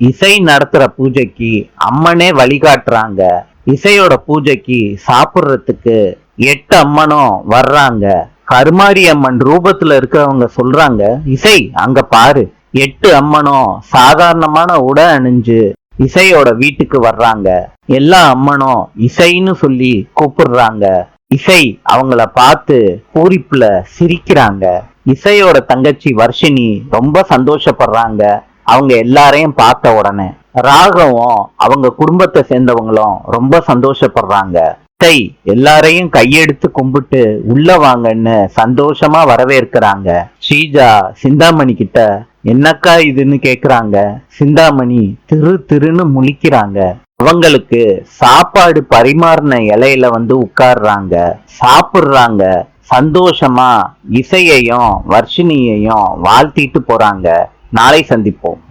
இசை நடத்துற பூஜைக்கு அம்மனே வழிகாட்டுறாங்க. இசையோட பூஜைக்கு சாப்பிடுறதுக்கு 8 அம்மனும் வர்றாங்க. கருமாரி அம்மன் ரூபத்துல இருக்கிறவங்க சொல்றாங்க, இசை அங்க பாரு. 8 அம்மனும் சாதாரணமான உடை அணிஞ்சு இசையோட வீட்டுக்கு வர்றாங்க. எல்லா அம்மனும் இசைன்னு சொல்லி கூப்பிடுறாங்க. இசை அவங்கள பார்த்து பூரிப்புல சிரிக்கிறாங்க. இசையோட தங்கச்சி வர்ஷினி ரொம்ப சந்தோஷப்படுறாங்க அவங்க எல்லாரையும் பார்த்த உடனே. ராகவும் அவங்க குடும்பத்தை சேர்ந்தவங்களும் ரொம்ப சந்தோஷப்படுறாங்க. இசை எல்லாரையும் கையெடுத்து கும்பிட்டு உள்ள வாங்கன்னு சந்தோஷமா வரவேற்கிறாங்க. ஸ்ரீஜா சிந்தாமணி கிட்ட என்னக்கா இதுன்னு கேக்குறாங்க. சிந்தாமணி திரு திருன்னு முழிக்கிறாங்க. அவங்களுக்கு சாப்பாடு பரிமாறின இலையில உட்கார்றாங்க, சாப்பிடுறாங்க. சந்தோஷமா இசையையும் வர்ஷினியையும் வாழ்த்திட்டு போறாங்க. நாளை சந்திப்போம்.